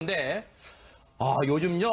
근데 요즘요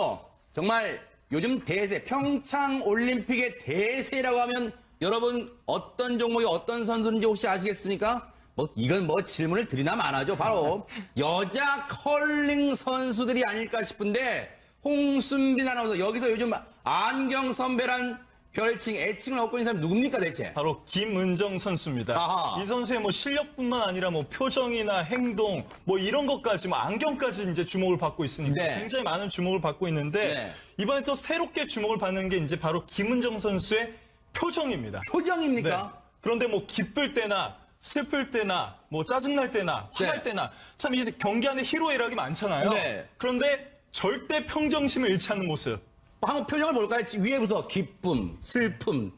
정말 요즘 대세 평창 올림픽의 대세라고 하면 여러분 어떤 종목이 어떤 선수인지 혹시 아시겠습니까? 이건 질문을 드리나 마나죠. 바로 여자 컬링 선수들이 아닐까 싶은데 홍순빈 아나운서 여기서 요즘 안경 선배란 별칭, 애칭을 얻고 있는 사람이 누굽니까 대체? 바로 김은정 선수입니다. 아하. 이 선수의 실력뿐만 아니라 표정이나 행동 이런 것까지 안경까지 이제 주목을 받고 있으니까 네. 굉장히 많은 주목을 받고 있는데 네. 이번에 또 새롭게 주목을 받는 게 이제 바로 김은정 선수의 표정입니다. 표정입니까? 네. 그런데 기쁠 때나 슬플 때나 짜증날 때나 화날 네. 때나 참 이제 경기 안에 희로애락이 많잖아요. 네. 그런데 절대 평정심을 잃지 않는 모습. 한번 표정을 볼까요? 위에부터 기쁨, 슬픔,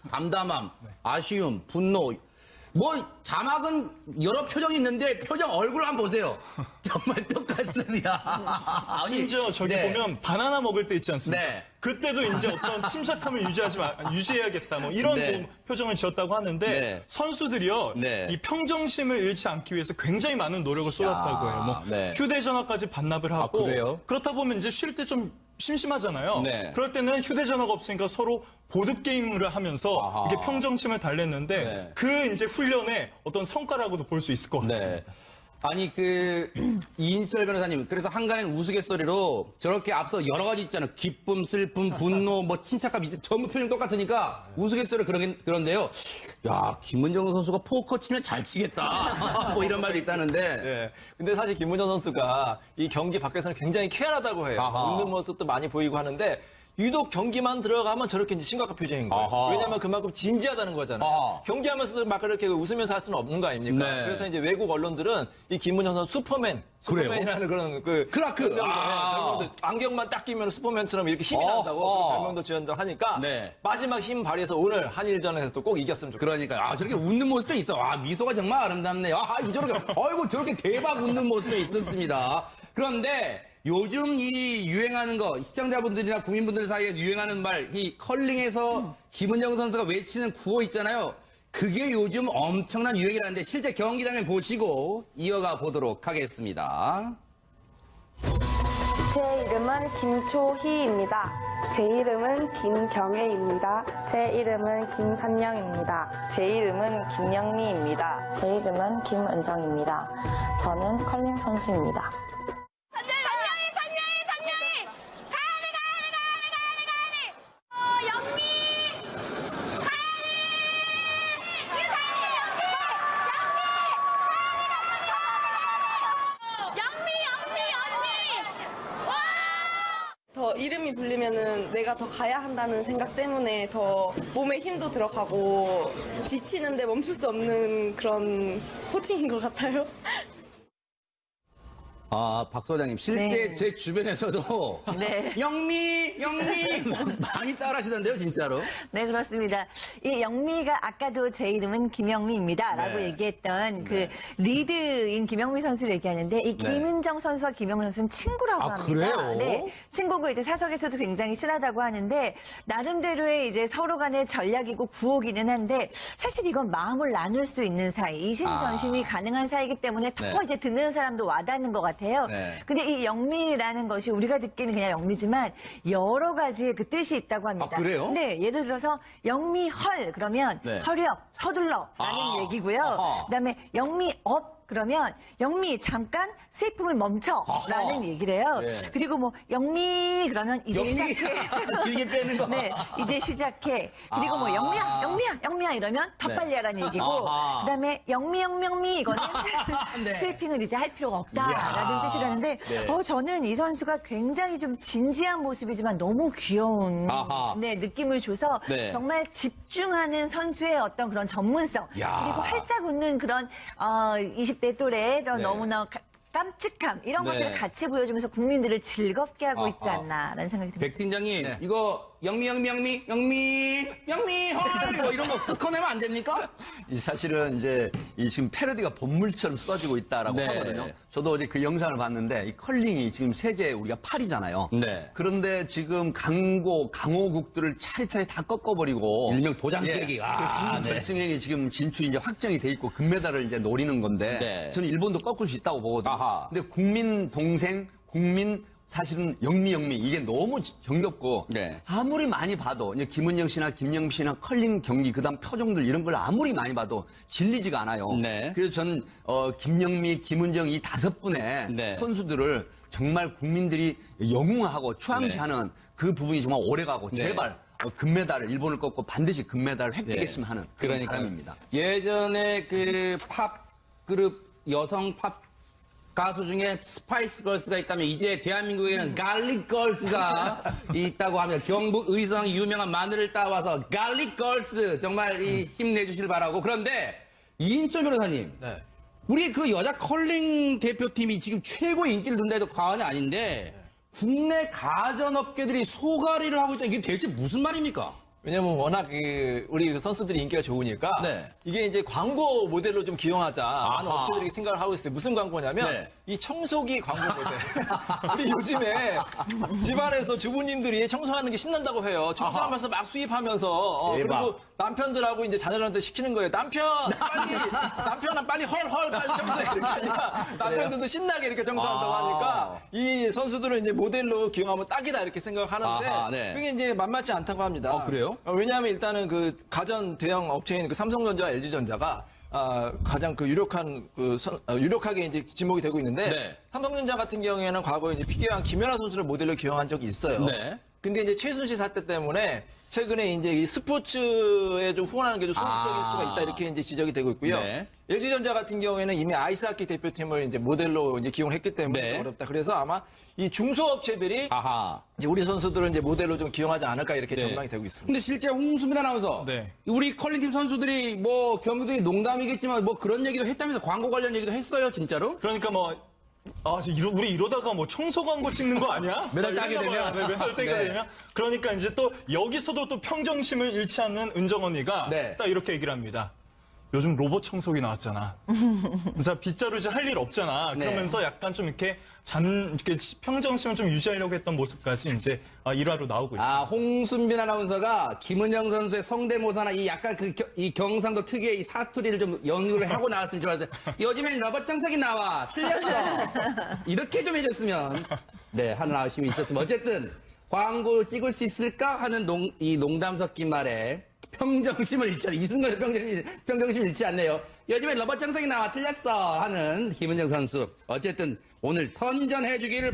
담담함, 아쉬움, 분노. 자막은 여러 표정이 있는데 표정 얼굴 한번 보세요. 정말 똑같습니다. 심지어 저기 네. 보면 바나나 먹을 때 있지 않습니까? 네. 그때도 이제 어떤 침착함을 유지해야겠다 이런 네. 표정을 지었다고 하는데 네. 선수들이요 네. 이 평정심을 잃지 않기 위해서 굉장히 많은 노력을 쏟았다고 해요. 네. 휴대전화까지 반납을 하고 그래요? 그렇다 보면 이제 쉴 때 좀 심심하잖아요. 네. 그럴 때는 휴대전화가 없으니까 서로 보드게임을 하면서 아하. 이게 평정심을 달랬는데 네. 그 이제 훈련의 어떤 성과라고도 볼 수 있을 것 같습니다. 네. 아니 이인철 변호사님 그래서 한간엔 우스갯소리로 저렇게 앞서 여러 가지 있잖아요. 기쁨, 슬픔, 분노, 침착감 이제 전부 표정 똑같으니까 우스갯소리 그런데요. 야 김은정 선수가 포커 치면 잘 치겠다. 이런 말도 있다는데. 네. 근데 사실 김문정 선수가 이 경기 밖에서는 굉장히 쾌활하다고 해요. 아하. 웃는 모습도 많이 보이고 하는데 유독 경기만 들어가면 저렇게 이제 심각한 표정인 거예요. 아하. 왜냐하면 그만큼 진지하다는 거잖아요. 아하. 경기하면서도 막 그렇게 웃으면서 할 수는 없는 거 아닙니까? 네. 그래서 이제 외국 언론들은 이 김문정 선수 슈퍼맨이라는 그런 클라크. 별명도 안경만 딱 끼면 슈퍼맨처럼 이렇게 힘이 난다고 어허. 별명도 지었다고 하니까 네. 마지막 힘 발휘해서 오늘 한일전에서 또 꼭 이겼으면 좋겠어요. 그러니까 저렇게 웃는 모습도 있어. 미소가 정말 아름답네요. 저렇게 대박 웃는 모습도 있었습니다. 그런데 요즘 이 유행하는 거 시청자분들이나 국민분들 사이에 유행하는 말 이 컬링에서 김은정 선수가 외치는 구호 있잖아요. 그게 요즘 엄청난 유행이라는데 실제 경기 장면 보시고 이어가 보도록 하겠습니다. 제 이름은 김초희입니다. 제 이름은 김경애입니다. 제 이름은 김선영입니다. 제 이름은 김영미입니다. 제 이름은 김은정입니다. 저는 컬링 선수입니다. 더 이름이 불리면은 내가 더 가야 한다는 생각 때문에 더 몸에 힘도 들어가고 지치는데 멈출 수 없는 그런 호칭인 것 같아요. 박 소장님, 실제 네. 제 주변에서도 네. 영미 많이 따라하시던데요, 진짜로? 네, 그렇습니다. 이 영미가 아까도 제 이름은 김영미입니다라고 네. 얘기했던 그 리드인 김영미 선수를 얘기하는데 이 네. 김은정 선수와 김영미 선수는 친구라고 아, 합니다. 그래요? 네, 친구고 이제 사석에서도 굉장히 친하다고 하는데 나름대로의 이제 서로 간의 전략이고 구호기는 한데 사실 이건 마음을 나눌 수 있는 사이, 이심전심이 가능한 사이이기 때문에 더 네. 이제 듣는 사람도 와닿는 것 같아요. 네. 근데 이 영미라는 것이 우리가 듣기는 그냥 영미지만 여러 가지의 그 뜻이 있다고 합니다. 아, 그래요? 네, 예를 들어서 영미헐 그러면 네. 허리업 서둘러라는 얘기고요. 아하. 그다음에 영미업 그러면 영미 잠깐 슬픔을 멈춰라는 아하. 얘기를 해요. 네. 그리고 영미 그러면 이제 영미. 시작해. 길게 빼는 거. 네, 이제 시작해. 그리고 영미야 이러면 더 네. 빨리 하라는 얘기고 아하. 그다음에 영미 이거는 네. 스위핑을 이제 할 필요가 없다라는 이야. 뜻이라는데 네. 저는 이 선수가 굉장히 좀 진지한 모습이지만 너무 귀여운 아하. 느낌을 줘서 네. 정말 집중하는 선수의 어떤 그런 전문성 야. 그리고 활짝 웃는 그런 20대 또래의 네. 너무나 깜찍함 이런 네. 것들을 같이 보여주면서 국민들을 즐겁게 하고 있지 아하. 않나라는 생각이 듭니다. 백 팀장님, 이거 영미 헐 이런 거 특허내면 안 됩니까? 사실은 이제 지금 패러디가 본물처럼 쏟아지고 있다라고 네. 하거든요. 저도 어제 그 영상을 봤는데 이 컬링이 지금 세계 우리가 8위잖아요. 네. 그런데 지금 강호국들을 차례차례 다 꺾어버리고 일명 도장깨기. 중국 네. 결승에 지금 진출이 이제 확정이 돼 있고 금메달을 이제 노리는 건데 네. 저는 일본도 꺾을 수 있다고 보거든요. 아하. 근데 국민 동생 국민 사실은 영미 이게 너무 정겹고 네. 아무리 많이 봐도 이제 김은영 씨나 김영미 씨나 컬링 경기 그다음 표정들 이런 걸 아무리 많이 봐도 질리지가 않아요. 네. 그래서 전 김영미, 김은정 이 5분의 네. 선수들을 정말 국민들이 영웅하고 추앙시하는 그 부분이 정말 오래가고 네. 제발 금메달을 일본을 꺾고 반드시 금메달을 획득했으면 하는 그런 그러니까 바람입니다. 예전에 그 팝 그룹 여성 팝 가수 중에 스파이스 걸스가 있다면 이제 대한민국에는 갈릭 걸스가 있다고 하면 경북 의성 유명한 마늘을 따와서 갈릭 걸스 정말 힘내주시길 바라고. 그런데 이인철 변호사님, 네. 우리 그 여자 컬링 대표팀이 지금 최고 인기를 둔다 해도 과언이 아닌데 국내 가전업계들이 소가리를 하고 있다. 이게 대체 무슨 말입니까? 왜냐면 워낙 우리 그 선수들이 인기가 좋으니까 네. 이게 이제 광고 모델로 좀 기용하자 많은 아하. 업체들이 생각을 하고 있어요. 무슨 광고냐면 네. 이 청소기 광고 모델. 우리 요즘에 집안에서 주부님들이 청소하는 게 신난다고 해요. 청소하면서 막 수입하면서 대박. 그리고 남편들하고 이제 자녀들한테 시키는 거예요. 남편아 빨리 헐 빨리 청소해 이렇게 하니까 남편들도 신나게 이렇게 청소한다고 아. 하니까 이 선수들은 이제 모델로 기용하면 딱이다 이렇게 생각하는데 아하, 네. 그게 이제 만만치 않다고 합니다. 그래요? 왜냐하면 일단은 그 가전 대형 업체인 그 삼성전자와 LG전자가 가장 그 유력하게 이제 지목이 되고 있는데 네. 삼성전자 같은 경우에는 과거에 이제 피겨왕 김연아 선수를 모델로 기용한 적이 있어요. 네. 근데 이제 최순실 사태 때문에 최근에 이제 이 스포츠에 좀 후원하는 게 좀 소극적일 수가 있다 이렇게 이제 지적이 되고 있고요. 네. LG전자 같은 경우에는 이미 아이스하키 대표팀을 이제 모델로 이제 기용했기 때문에 네. 어렵다. 그래서 아마 이 중소업체들이 아하. 이제 우리 선수들을 이제 모델로 좀 기용하지 않을까 이렇게 네. 전망이 되고 있습니다. 근데 실제 홍수민 아나운서, 네. 우리 컬링팀 선수들이 뭐 경기도의 농담이겠지만 뭐 그런 얘기도 했다면서 광고 관련 얘기도 했어요, 진짜로? 그러니까 우리 이러다가 뭐 청소 광고 찍는 거 아니야? 메달 막 따게 이랬나 봐요. 되면? 네, 메달 따게 네. 되면. 그러니까 이제 또 여기서도 또 평정심을 잃지 않는 은정 언니가 네. 딱 이렇게 얘기를 합니다. 요즘 로봇 청소기 나왔잖아. 그래서 빗자루질 할 일 없잖아. 네. 그러면서 약간 좀 이렇게 평정심을 좀 유지하려고 했던 모습까지 이제 일화로 나오고 있어요. 홍순빈 아나운서가 김은영 선수의 성대모사나 이 약간 이 경상도 특유의 이 사투리를 좀 연구를 하고 나왔으면 좋았는데 요즘엔 로봇 청소기 나와. 틀렸어. 이렇게 좀 해줬으면 네, 하는 아쉬움이 있었지만 어쨌든 광고 찍을 수 있을까 하는 이 농담 섞인 말에 평정심을 잃지 않아요. 이 순간에 평정심을 잃지 않네요. 요즘에 로봇 청소기 나와 틀렸어 하는 김은정 선수. 어쨌든 오늘 선전해주기를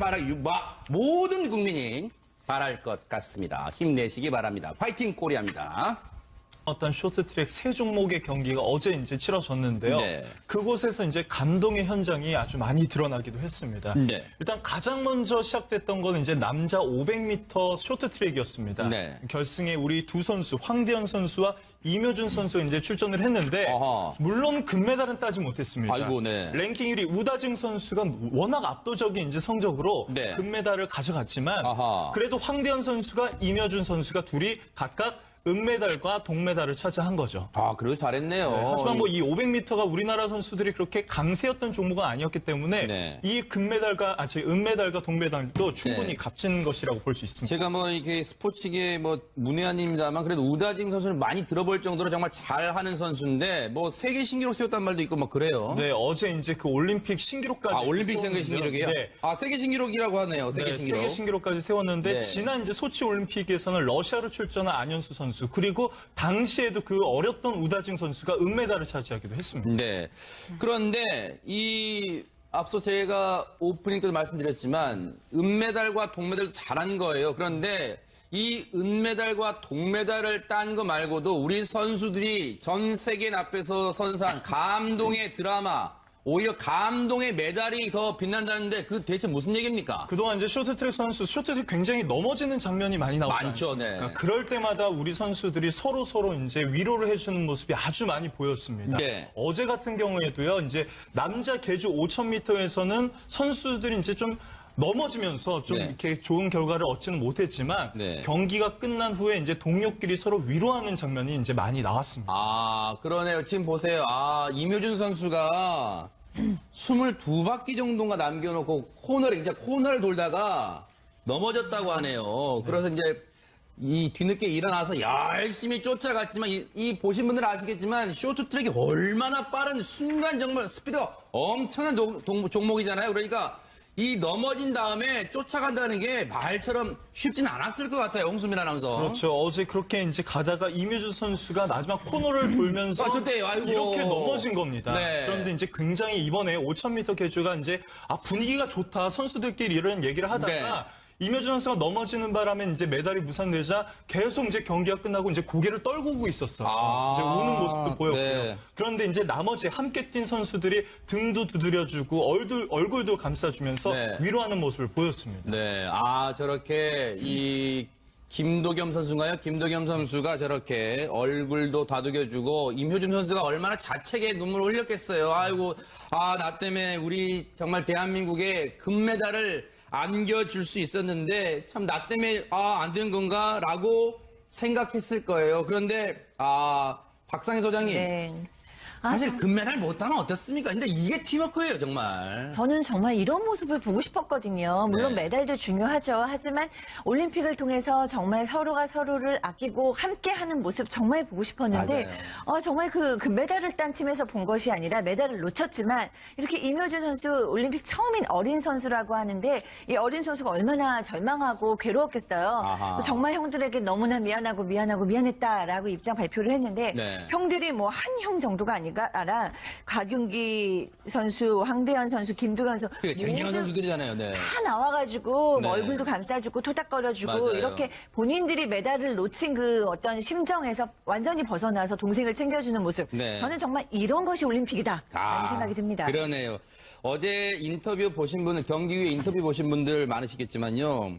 모든 국민이 바랄 것 같습니다. 힘내시기 바랍니다. 화이팅 코리아입니다. 어떤 쇼트트랙 세 종목의 경기가 어제 이제 치러졌는데요. 네. 그곳에서 이제 감동의 현장이 아주 많이 드러나기도 했습니다. 네. 일단 가장 먼저 시작됐던 건 이제 남자 500m 쇼트트랙이었습니다. 네. 결승에 우리 두 선수 황대현 선수와 이묘준 선수가 이제 출전을 했는데 아하. 물론 금메달은 따지 못했습니다. 아이고, 네. 랭킹 1위 우다징 선수가 워낙 압도적인 이제 성적으로 네. 금메달을 가져갔지만 아하. 그래도 황대현 선수가 이묘준 선수가 둘이 각각 은메달과 동메달을 차지한 거죠. 그래도 잘했네요. 하지만 뭐 이 500m가 우리나라 선수들이 그렇게 강세였던 종목은 아니었기 때문에 네. 이 은메달과 동메달도 충분히 네. 값진 것이라고 볼 수 있습니다. 제가 뭐 이게 스포츠계 뭐 문외한입니다만 그래도 우다징 선수는 많이 들어볼 정도로 정말 잘하는 선수인데 뭐 세계 신기록 세웠단 말도 있고 막 그래요. 네, 어제 이제 그 올림픽 신기록까지 올림픽 세계 세웠는데요. 신기록이요? 네. 세계 신기록이라고 하네요. 세계 네, 신기록. 세계 신기록까지 세웠는데 네. 지난 이제 소치 올림픽에서는 러시아로 출전한 안현수 선수 그리고 당시에도 그 어렸던 우다징 선수가 은메달을 차지하기도 했습니다. 네. 그런데 앞서 제가 오프닝 때도 말씀드렸지만 은메달과 동메달도 잘한 거예요. 그런데 이 은메달과 동메달을 딴 거 말고도 우리 선수들이 전 세계 앞에서 선사한 감동의 드라마, 오히려 감동의 메달이 더 빛난다는데 그 대체 무슨 얘기입니까? 그동안 이제 쇼트트랙 선수, 쇼트트랙 굉장히 넘어지는 장면이 많이 나오지 많죠, 않습니까? 네. 그럴 때마다 우리 선수들이 서로 이제 위로를 해주는 모습이 아주 많이 보였습니다. 네. 어제 같은 경우에도요, 이제 남자 계주 5000m에서는 선수들이 이제 좀 넘어지면서 좀 네. 이렇게 좋은 결과를 얻지는 못했지만 네. 경기가 끝난 후에 이제 동료끼리 서로 위로하는 장면이 이제 많이 나왔습니다. 그러네요. 지금 보세요. 이묘준 선수가 22바퀴 정도가 남겨놓고 코너를 돌다가 넘어졌다고 하네요. 그래서 이제 이 뒤늦게 일어나서 열심히 쫓아갔지만 이 보신 분들은 아시겠지만 쇼트트랙이 얼마나 빠른 순간 정말 스피드가 엄청난 종목이잖아요. 그러니까 이 넘어진 다음에 쫓아간다는 게 말처럼 쉽진 않았을 것 같아요. 홍수민 아나운서. 그렇죠. 어제 그렇게 이제 가다가 임효준 선수가 마지막 코너를 돌면서 저때요. 아이고. 이렇게 넘어진 겁니다. 네. 그런데 이제 굉장히 이번에 5000m 계주가 이제 분위기가 좋다. 선수들끼리 이런 얘기를 하다가 네. 임효준 선수가 넘어지는 바람에 이제 메달이 무산되자 계속 이제 경기가 끝나고 이제 고개를 떨구고 있었어요. 이제 우는 모습도 보였고요. 네. 그런데 이제 나머지 함께 뛴 선수들이 등도 두드려주고 얼굴도 감싸주면서 네. 위로하는 모습을 보였습니다. 네. 저렇게 이 김도겸 선수인가요? 김도겸 선수가 저렇게 얼굴도 다독여주고 임효준 선수가 얼마나 자책의 눈물을 흘렸겠어요. 아이고, 나 때문에 우리 정말 대한민국의 금메달을 안겨줄 수 있었는데 참 나 때문에 안 된 건가라고 생각했을 거예요. 그런데 박상희 소장님. 네. 사실 금메달 못 따면 어떻습니까? 근데 이게 팀워크예요, 정말. 저는 정말 이런 모습을 보고 싶었거든요. 물론 네. 메달도 중요하죠. 하지만 올림픽을 통해서 정말 서로가 서로를 아끼고 함께하는 모습 정말 보고 싶었는데 정말 그 메달을 딴 팀에서 본 것이 아니라 메달을 놓쳤지만 이렇게 임효준 선수 올림픽 처음인 어린 선수라고 하는데 이 어린 선수가 얼마나 절망하고 괴로웠겠어요. 아하. 정말 형들에게 너무나 미안했다라고 입장 발표를 했는데 네. 형들이 뭐 한 형 정도가 아니라 곽윤기 선수, 황대현 선수, 김두관 선수 그게 쟁쟁한 모두 선수들이잖아요. 네. 다 나와가지고 네. 얼굴도 감싸주고 토닥거려주고 맞아요. 이렇게 본인들이 메달을 놓친 그 어떤 심정에서 완전히 벗어나서 동생을 챙겨주는 모습. 네. 저는 정말 이런 것이 올림픽이다라는 생각이 듭니다. 그러네요. 어제 인터뷰 보신 분은 경기 후에 인터뷰 보신 분들 많으시겠지만요.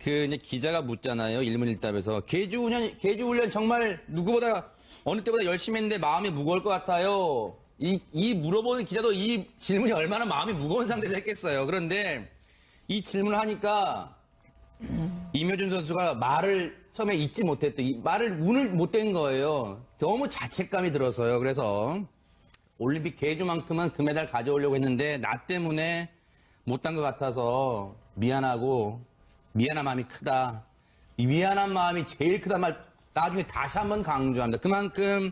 이제 기자가 묻잖아요. 일문일답에서 계주 훈련 정말 누구보다 어느 때보다 열심히 했는데 마음이 무거울 것 같아요. 이 물어보는 기자도 이 질문이 얼마나 마음이 무거운 상태에서 했겠어요. 그런데 이 질문을 하니까 임효준 선수가 말을 처음에 잊지 못했던 이 말을 운을 못 댄 거예요. 너무 자책감이 들어서요. 그래서 올림픽 계주만큼은 금메달 가져오려고 했는데 나 때문에 못 딴 것 같아서 미안하고 미안한 마음이 크다. 이 미안한 마음이 제일 크다 말 나중에 다시 한번 강조합니다. 그만큼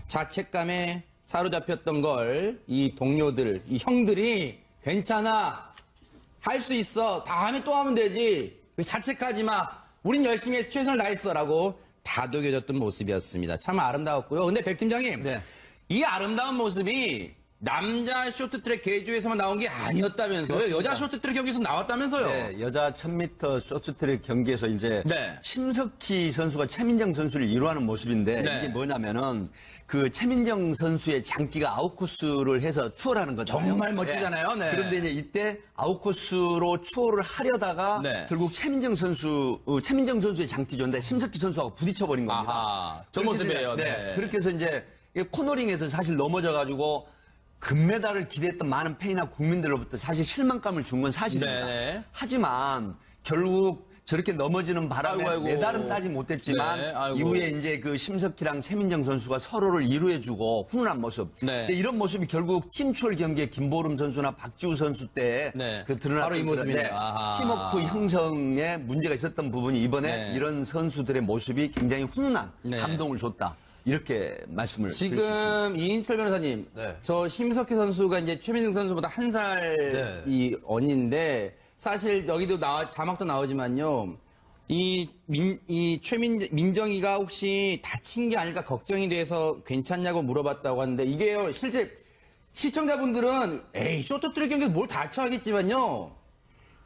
자책감에 사로잡혔던 걸 이 동료들, 이 형들이 괜찮아. 할 수 있어. 다음에 또 하면 되지. 왜 자책하지 마. 우린 열심히 해서 최선을 다했어라고 다독여졌던 모습이었습니다. 참 아름다웠고요. 근데 백 팀장님, 네. 이 아름다운 모습이 남자 쇼트트랙 계주에서만 나온 게 아니었다면서요? 그렇습니다. 여자 쇼트트랙 경기에서 나왔다면서요? 네, 여자 1000m 쇼트트랙 경기에서 이제 네. 심석희 선수가 최민정 선수를 이루하는 모습인데 네. 이게 뭐냐면은 그 최민정 선수의 장기가 아웃코스를 해서 추월하는 거잖아요. 정말 멋지잖아요. 네. 그런데 이제 이때 아웃코스로 추월을 하려다가 네. 결국 최민정 선수의 장기조인데 심석희 선수하고 부딪혀버린 겁니다. 아하, 저 그렇게 해서 모습이에요. 이제, 네. 그렇게 해서 이제 코너링에서 사실 넘어져가지고 금메달을 기대했던 많은 팬이나 국민들로부터 사실 실망감을 준 건 사실입니다. 네. 하지만 결국 저렇게 넘어지는 바람에 아이고. 메달은 따지 못했지만 네, 아이고. 이후에 이제 그 심석희랑 최민정 선수가 서로를 이루어주고 훈훈한 모습. 네. 근데 이런 모습이 결국 팀추월 경기에 김보름 선수나 박지우 선수 때 네. 그 드러났던 바로 이 모습이네요. 건데 아하. 팀워크 형성에 문제가 있었던 부분이 이번에 네. 이런 선수들의 모습이 굉장히 훈훈한 네. 감동을 줬다. 이렇게 말씀을 드릴 수 있습니다. 지금 이인철 변호사님, 네. 저 심석희 선수가 이제 최민정 선수보다 한 살이 언니인데 사실 여기도 자막도 나오지만요. 민정이가 혹시 다친 게 아닐까 걱정이 돼서 괜찮냐고 물어봤다고 하는데 이게요, 실제 시청자분들은 쇼트트랙 경기에서 뭘 다쳐 하겠지만요.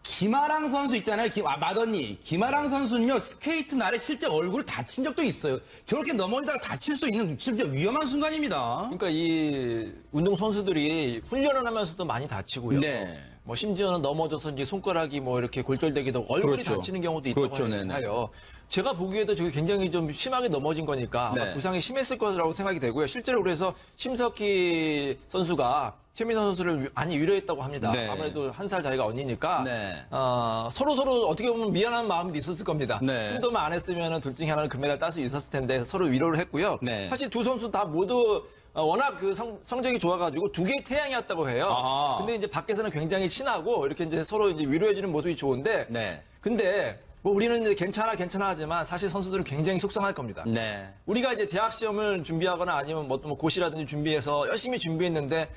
김아랑 선수 있잖아요. 맏언니. 김아랑 선수는요, 스케이트 날에 실제 얼굴을 다친 적도 있어요. 저렇게 넘어지다가 다칠 수도 있는 진짜 위험한 순간입니다. 그러니까 이 운동선수들이 훈련을 하면서도 많이 다치고요. 네. 뭐 심지어는 넘어져서 이제 손가락이 뭐 이렇게 골절되기도 얼굴이 그렇죠. 다치는 경우도 있다고 그렇죠, 네네. 하요. 제가 보기에도 저게 굉장히 좀 심하게 넘어진 거니까 아마 네. 부상이 심했을 거라고 생각이 되고요. 실제로 그래서 심석희 선수가 최민정 선수를 많이 위로했다고 합니다. 네. 아무래도 한 살 자기가 언니니까 네. 서로 어떻게 보면 미안한 마음도 있었을 겁니다. 네. 힘도만 안 했으면 둘 중에 하나는 금메달 딸 수 있었을 텐데 서로 위로를 했고요. 네. 사실 두 선수 다 모두 워낙 그 성적이 좋아가지고 두 개의 태양이었다고 해요. 아. 근데 이제 밖에서는 굉장히 친하고 이렇게 이제 서로 이제 위로해주는 모습이 좋은데. 네. 근데 뭐 우리는 이제 괜찮아 하지만 사실 선수들은 굉장히 속상할 겁니다. 네. 우리가 이제 대학 시험을 준비하거나 아니면 뭐 고시라든지 준비해서 열심히 준비했는데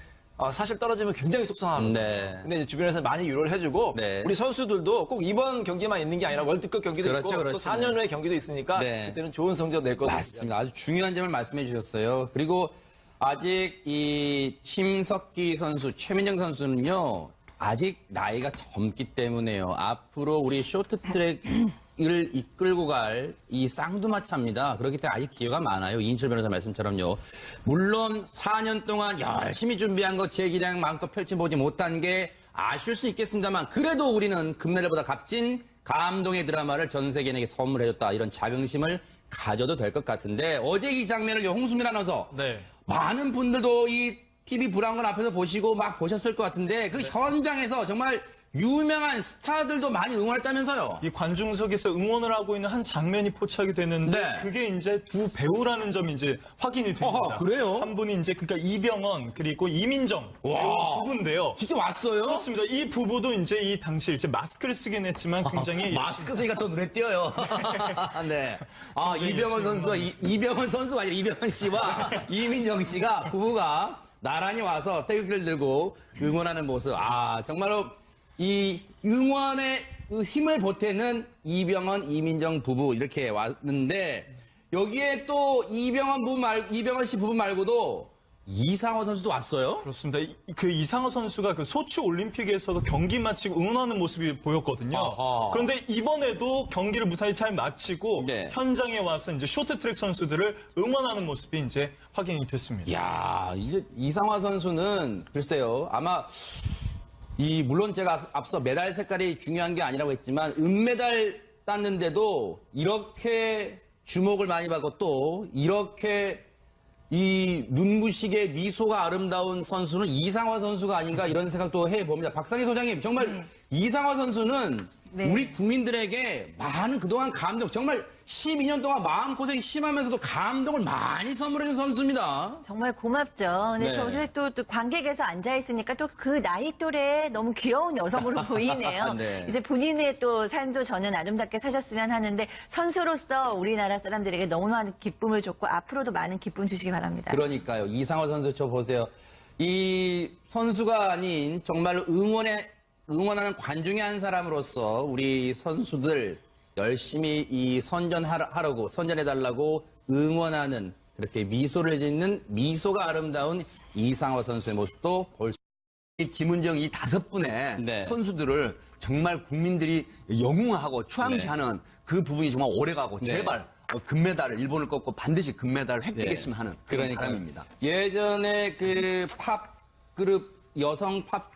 사실 떨어지면 굉장히 속상합니다. 네. 근데 이제 주변에서 많이 위로를 해주고 네. 우리 선수들도 꼭 이번 경기만 있는 게 아니라 월드컵 경기도 그렇죠, 있고 또 그렇죠. 4년 후에 경기도 있으니까 네. 그때는 좋은 성적 낼 것을 맞습니다. 아주 중요한 점을 말씀해 주셨어요. 그리고 아직 이 심석기 선수, 최민정 선수는요, 아직 나이가 젊기 때문에요. 앞으로 우리 쇼트트랙을 이끌고 갈 이 쌍두마차입니다. 그렇기 때문에 아직 기회가 많아요. 이인철 변호사 말씀처럼요. 물론 4년 동안 열심히 준비한 거 제 기량 마음껏 펼쳐보지 못한 게 아쉬울 수 있겠습니다만 그래도 우리는 금메달보다 값진 감동의 드라마를 전 세계인에게 선물해줬다. 이런 자긍심을 가져도 될 것 같은데 어제 이 장면을 홍수민 아나운서 네. 많은 분들도 이 TV 브라운관 앞에서 보시고 막 보셨을 것 같은데 그 현장에서 정말 유명한 스타들도 많이 응원했다면서요. 이 관중석에서 응원을 하고 있는 한 장면이 포착이 되는데 네. 그게 이제 두 배우라는 점이 이제 확인이 됩니다. 어허, 그래요? 한 분이 이제 그러니까 이병헌 그리고 이민정 와. 부부인데요. 직접 왔어요? 그렇습니다. 이 부부도 이제 이 당시 이제 마스크를 쓰긴 했지만 굉장히 마스크 쓰니까 더 눈에 띄어요. 네. 아, 이병헌 선수와 이병헌 선수가 아니라 이병헌 씨와 이민정 씨가 부부가 나란히 와서 태극기를 들고 응원하는 모습. 아, 정말로 이 응원의 힘을 보태는 이병헌, 이민정 부부 이렇게 왔는데 여기에 또 이병헌 씨 부부 말고도 이상호 선수도 왔어요. 그렇습니다. 그 이상호 선수가 그 소치 올림픽에서도 경기 마치고 응원하는 모습이 보였거든요. 아하. 그런데 이번에도 경기를 무사히 잘 마치고 네. 현장에 와서 이제 쇼트트랙 선수들을 응원하는 모습이 이제 확인이 됐습니다. 이야, 이제 이상화 선수는 글쎄요. 아마 물론 제가 앞서 메달 색깔이 중요한 게 아니라고 했지만 은메달 땄는데도 이렇게 주목을 많이 받고 또 이렇게 이 눈부시게 미소가 아름다운 선수는 이상화 선수가 아닌가 이런 생각도 해봅니다. 박상희 소장님, 정말 이상화 선수는 우리 국민들에게 많은 그동안 감동, 정말 12년 동안 마음고생이 심하면서도 감동을 많이 선물해준 선수입니다. 정말 고맙죠. 근데 네. 저기 또 관객에서 앉아있으니까 또 그 나이 또래 너무 귀여운 여성으로 보이네요. 네. 이제 본인의 또 삶도 저는 아름답게 사셨으면 하는데 선수로서 우리나라 사람들에게 너무 많은 기쁨을 줬고 앞으로도 많은 기쁨 주시기 바랍니다. 그러니까요. 이상화 선수 저 보세요. 이 선수가 아닌 정말로 응원하는 관중의 한 사람으로서 우리 선수들 열심히 이 선전해달라고 응원하는 그렇게 미소를 짓는 미소가 아름다운 이상화 선수의 모습도 볼 수 있습니다. 김은정 이 5분의 네. 선수들을 정말 국민들이 영웅하고 추앙시하는 그 부분이 정말 오래가고 네. 제발 금메달을 일본을 꺾고 반드시 금메달을 획득했으면 하는 그런 그러니까 바람입니다. 예전에 그 팝 그룹 여성 팝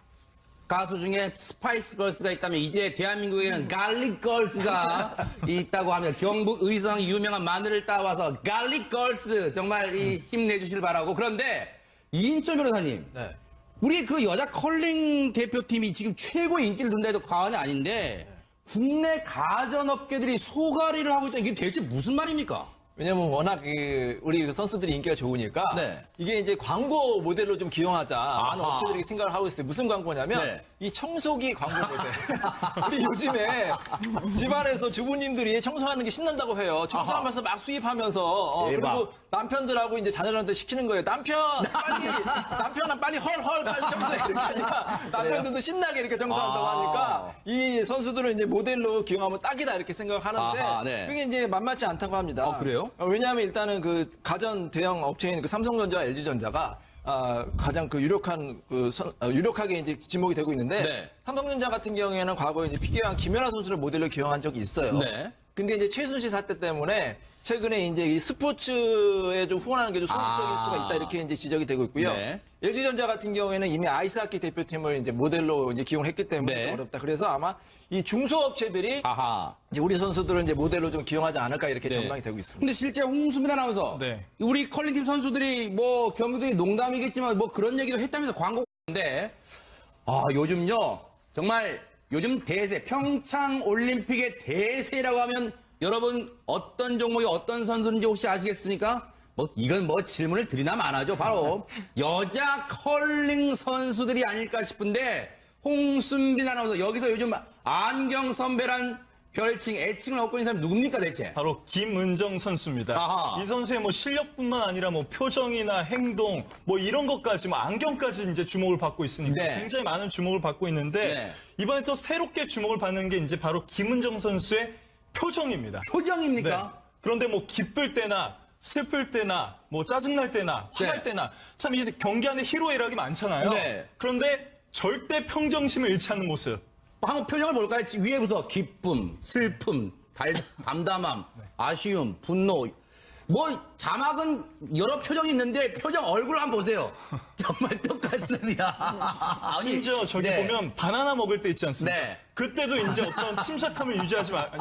가수 중에 스파이스 걸스가 있다면 이제 대한민국에는 갈릭 걸스가 있다고 합니다. 경북 의성 유명한 마늘을 따와서 갈릭 걸스 정말 힘내주시길 바라고. 그런데 이인철 변호사님, 네. 우리 그 여자 컬링 대표팀이 지금 최고의 인기를 둔다 해도 과언이 아닌데 국내 가전업계들이 소가리를 하고 있다. 이게 대체 무슨 말입니까? 왜냐면 워낙 우리 선수들이 인기가 좋으니까 네. 이게 이제 광고 모델로 좀 기용하자 많은 아하. 업체들이 생각을 하고 있어요. 무슨 광고냐면 네. 이 청소기 광고 모델. 우리 요즘에 집안에서 주부님들이 청소하는 게 신난다고 해요. 청소하면서 막 수입하면서 대박. 그리고 남편들하고 이제 자녀들한테 시키는 거예요. 남편아 빨리 헐 빨리 청소해 이렇게 하니까 남편들도 신나게 이렇게 청소한다고 하니까 이 선수들을 이제 모델로 기용하면 딱이다 이렇게 생각하는데 아하, 네. 그게 이제 만만치 않다고 합니다. 그래요? 왜냐하면 일단은 그 가전 대형 업체인 그 삼성전자와 LG전자가 가장 그 유력하게 이제 지목이 되고 있는데 네. 삼성전자 같은 경우에는 과거에 이제 피겨왕 김연아 선수를 모델로 기용한 적이 있어요. 네. 근데 이제 최순실 사태 때문에 최근에 이제 이 스포츠에 좀 후원하는 게 좀 소극적일 수가 있다 이렇게 이제 지적이 되고 있고요. 네. LG전자 같은 경우에는 이미 아이스하키 대표팀을 이제 모델로 이제 기용을 했기 때문에 네. 어렵다. 그래서 아마 이 중소업체들이 아하. 이제 우리 선수들을 이제 모델로 좀 기용하지 않을까 이렇게 네. 전망이 되고 있습니다. 근데 실제 홍수민 아나운서, 네. 우리 컬링팀 선수들이 뭐 경기도의 농담이겠지만 뭐 그런 얘기도 했다면서 광고인데, 요즘요 정말 요즘 대세 평창 올림픽의 대세라고 하면 여러분 어떤 종목이 어떤 선수인지 혹시 아시겠습니까? 이건 질문을 드리나 마나죠. 바로 여자 컬링 선수들이 아닐까 싶은데 홍순빈 아나운서 여기서 요즘 안경 선배란 별칭, 애칭을 얻고 있는 사람이 누굽니까 대체? 바로 김은정 선수입니다. 아하. 이 선수의 뭐 실력뿐만 아니라 뭐 표정이나 행동, 뭐 이런 것까지, 뭐 안경까지 이제 주목을 받고 있으니까 네. 굉장히 많은 주목을 받고 있는데 네. 이번에 또 새롭게 주목을 받는 게 이제 바로 김은정 선수의 표정입니다. 표정입니까? 네. 그런데 뭐 기쁠 때나 슬플 때나 뭐 짜증날 때나 화날 네. 때나 참 이제 경기 안에 희로애락이 많잖아요. 네. 그런데 절대 평정심을 잃지 않는 모습. 한번 표정을 볼까요? 위에부터 기쁨, 슬픔, 담담함, 아쉬움, 분노. 뭐 자막은 여러 표정이 있는데 표정 얼굴 한번 보세요. 정말 똑같습니다. 아니, 심지어 저기 네. 보면 바나나 먹을 때 있지 않습니까? 네. 그때도 이제 어떤 침착함을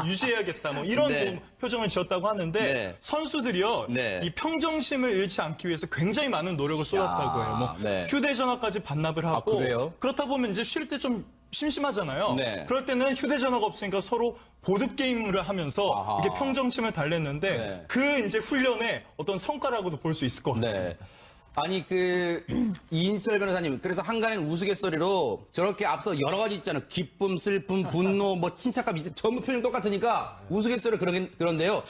유지해야겠다. 뭐 이런 네. 뭐 표정을 지었다고 하는데 네. 선수들이요. 네. 이 평정심을 잃지 않기 위해서 굉장히 많은 노력을 쏟았다고 해요. 뭐 네. 휴대전화까지 반납을 하고 그래요? 그렇다 보면 이제 쉴 때 좀 심심하잖아요. 네. 그럴 때는 휴대전화가 없으니까 서로 보드게임을 하면서 아하. 이렇게 평정심을 달랬는데 네. 그 이제 훈련의 어떤 성과라고도 볼 수 있을 것 같습니다. 네. 아니 이인철 변호사님 그래서 한간엔 우스갯소리로 저렇게 앞서 여러 가지 있잖아요. 기쁨, 슬픔, 분노, 뭐 침착감 이제 전부 표정 똑같으니까 우스갯소리 그런데요.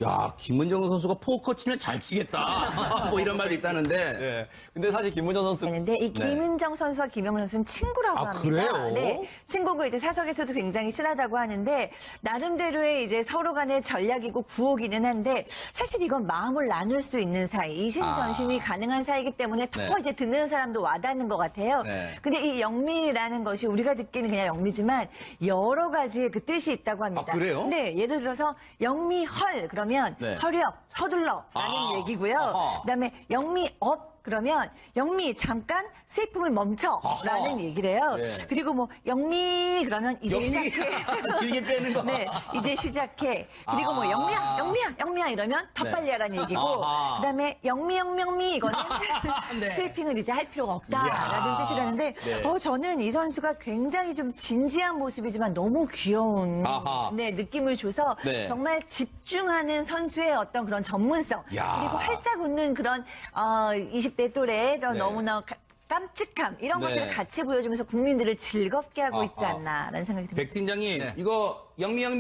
야 김은정 선수가 포커 치면 잘 치겠다. 뭐 이런 말도 있다는데. 네. 근데 사실 김은정 선수 되는데 이 김은정 선수와 김영훈 선수는 친구라고 아, 합니다. 그래요? 네, 친구고 이제 사석에서도 굉장히 친하다고 하는데 나름대로의 이제 서로 간의 전략이고 구호기는 한데 사실 이건 마음을 나눌 수 있는 사이, 이심전심이 가능한 사이기 때문에 더 네. 이제 듣는 사람도 와닿는 것 같아요. 네. 근데 이 영미라는 것이 우리가 듣기는 그냥 영미지만 여러 가지의 그 뜻이 있다고 합니다. 아, 그래요? 네, 예를 들어서 영미 헐 그러면 네. 허력, 서둘러라는 아. 얘기고요. 아하. 그다음에 영미 업 그러면 영미 잠깐 슬픔을 멈춰라는 아하. 얘기를 해요. 네. 그리고 뭐 영미 그러면 이제 영미. 시작해. 길게 빼는 거. 네, 이제 시작해. 그리고 뭐 영미야 이러면 더 네. 빨리 하라는 얘기고 아하. 그다음에 영미 이거는 네. 스위핑을 이제 할 필요가 없다라는 이야. 뜻이라는데 네. 저는 이 선수가 굉장히 좀 진지한 모습이지만 너무 귀여운 아하. 네, 느낌을 줘서 네. 정말 집중하는 선수의 어떤 그런 전문성 야. 그리고 활짝 웃는 그런 20대 또래의 네. 너무나 깜찍함 이런 네. 것들을 같이 보여주면서 국민들을 즐겁게 하고 있지 아하. 않나라는 생각이 듭니다. 백 팀장님 이거 영미 헐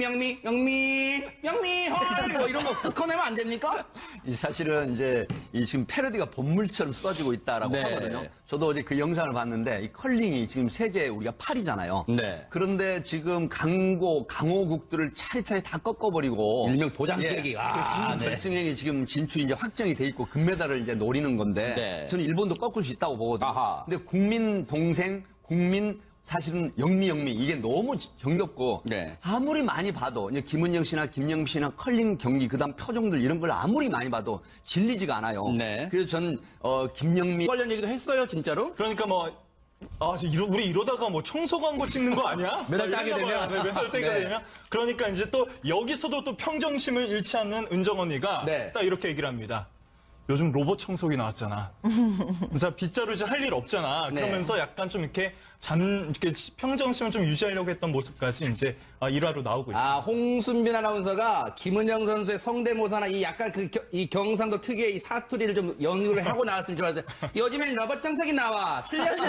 뭐 이런 거 특허내면 안 됩니까? 사실은 이제 지금 패러디가 본물처럼 쏟아지고 있다라고 네. 하거든요. 저도 어제 그 영상을 봤는데 이 컬링이 지금 세계 우리가 8위잖아요. 네. 그런데 지금 강호국들을 차례차례 다 꺾어버리고 일명 도장깨기. 예, 아, 중국 네. 결승에 지금 진출이 이제 확정이 돼 있고 금메달을 이제 노리는 건데 네. 저는 일본도 꺾을 수 있다고 보거든요. 아하. 근데 국민 동생 사실은 영미 이게 너무 정겹고 네. 아무리 많이 봐도 이제 김은영 씨나 김영미 씨나 컬링 경기 그다음 표정들 이런 걸 아무리 많이 봐도 질리지가 않아요. 네. 그래서 저는 김영미 관련 얘기도 했어요 진짜로? 그러니까 뭐 우리 이러다가 뭐 청소 광고 찍는 거 아니야? 메달 따게 이러나 봐요. 되면? 네, 메달 따게 네. 되면. 그러니까 이제 또 여기서도 또 평정심을 잃지 않는 은정 언니가 네. 딱 이렇게 얘기를 합니다. 요즘 로봇 청소기 나왔잖아. 그래서 빗자루질 할 일 없잖아. 네. 그러면서 약간 좀 이렇게 평정심을 좀 유지하려고 했던 모습까지 이제 일화로 나오고 있습니다. 아, 홍순빈 아나운서가 김은영 선수의 성대모사나 이 약간 이 경상도 특유의 이 사투리를 좀 연구를 하고 나왔으면 좋았는데 요즘엔 로봇 청소기 나와. 틀렸어.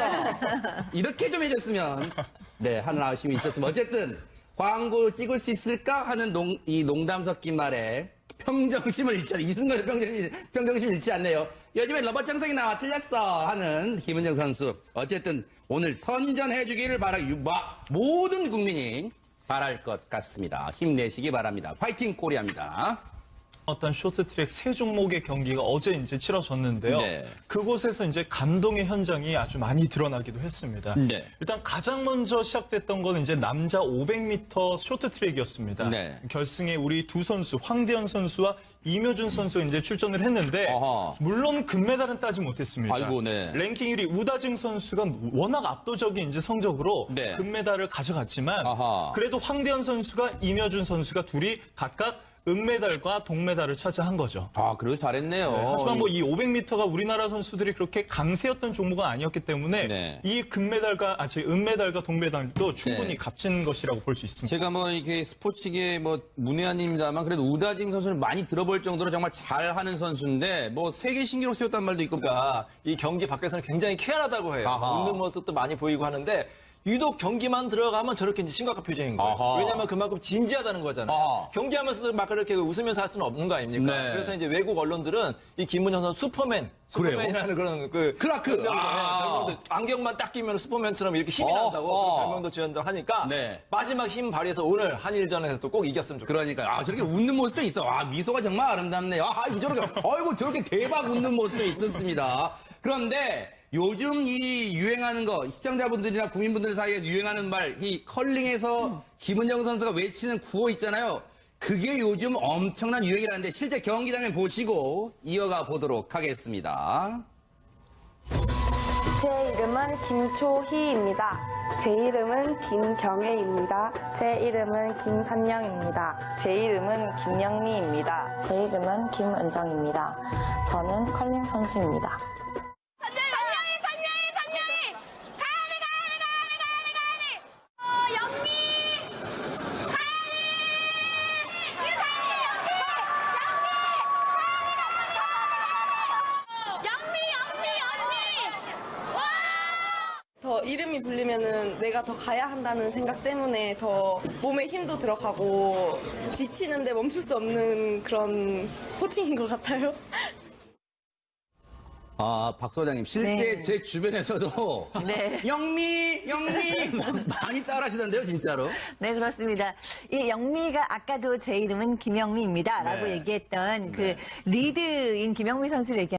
이렇게 좀 해줬으면 네, 하는 아쉬움이 있었지만 어쨌든 광고 찍을 수 있을까 하는 이 농담 섞인 말에 평정심을 잃지 않네. 이 순간에 평정심을 잃지 않네요. 요즘에 로봇 청소기 나와 틀렸어 하는 김은정 선수. 어쨌든 오늘 선전해주기를 모든 국민이 바랄 것 같습니다. 힘내시기 바랍니다. 파이팅 코리아입니다. 어떤 쇼트트랙 세 종목의 경기가 어제 이제 치러졌는데요. 네. 그곳에서 이제 감동의 현장이 아주 많이 드러나기도 했습니다. 네. 일단 가장 먼저 시작됐던 건 이제 남자 500m 쇼트트랙이었습니다. 네. 결승에 우리 두 선수 황대현 선수와 이묘준 선수가 이제 출전을 했는데 아하. 물론 금메달은 따지 못했습니다. 아이고, 네. 랭킹 1위 우다징 선수가 워낙 압도적인 이제 성적으로 네. 금메달을 가져갔지만 아하. 그래도 황대현 선수가 이묘준 선수가 둘이 각각 은메달과 동메달을 차지한 거죠. 아, 그래도 잘했네요. 하지만 뭐 이 500m가 우리나라 선수들이 그렇게 강세였던 종목은 아니었기 때문에 네. 이 은메달과 동메달도 충분히 네. 값진 것이라고 볼 수 있습니다. 제가 뭐 이게 스포츠계 뭐 문외한입니다만 그래도 우다징 선수는 많이 들어볼 정도로 정말 잘하는 선수인데 뭐 세계 신기록 세웠단 말도 있고 이 경기 밖에서는 굉장히 쾌활하다고 해요. 아하. 웃는 모습도 많이 보이고 하는데 유독 경기만 들어가면 저렇게 이제 심각한 표정인 거예요. 아하. 왜냐하면 그만큼 진지하다는 거잖아요. 아하. 경기하면서도 막 그렇게 웃으면서 할 수는 없는 거 아닙니까? 네. 그래서 이제 외국 언론들은 이 김문정 선수 그래요? 슈퍼맨이라는 그런 그 클라크. 별명도, 아. 별명도 안경만 딱 끼면 슈퍼맨처럼 이렇게 힘이 난다고 그런 별명도 지었다고 하니까 네. 마지막 힘 발휘해서 오늘 한일전에서 또 꼭 이겼으면 좋겠어요. 그러니까 저렇게 웃는 모습도 있어. 미소가 정말 아름답네요. 저렇게 아이고 저렇게 대박 웃는 모습도 있었습니다. 그런데 요즘 이 유행하는 거 시청자분들이나 국민분들 사이에 유행하는 말 이 컬링에서 김은정 선수가 외치는 구호 있잖아요. 그게 요즘 엄청난 유행이라는데 실제 경기 장면 보시고 이어가 보도록 하겠습니다. 제 이름은 김초희입니다. 제 이름은 김경애입니다. 제 이름은 김선영입니다. 제 이름은 김영미입니다. 제 이름은 김은정입니다. 저는 컬링 선수입니다. 더 이름이 불리면은 내가 더 가야 한다는 생각 때문에 더 몸에 힘도 들어가고 지치는데 멈출 수 없는 그런 호칭인 것 같아요. 박 소장님, 실제 네. 제 주변에서도 네. 영미 많이 따라하시던데요, 진짜로. 네, 그렇습니다. 이 영미가 아까도 제 이름은 김영미입니다. 라고 네. 얘기했던 그 리드인 김영미 선수를 얘기한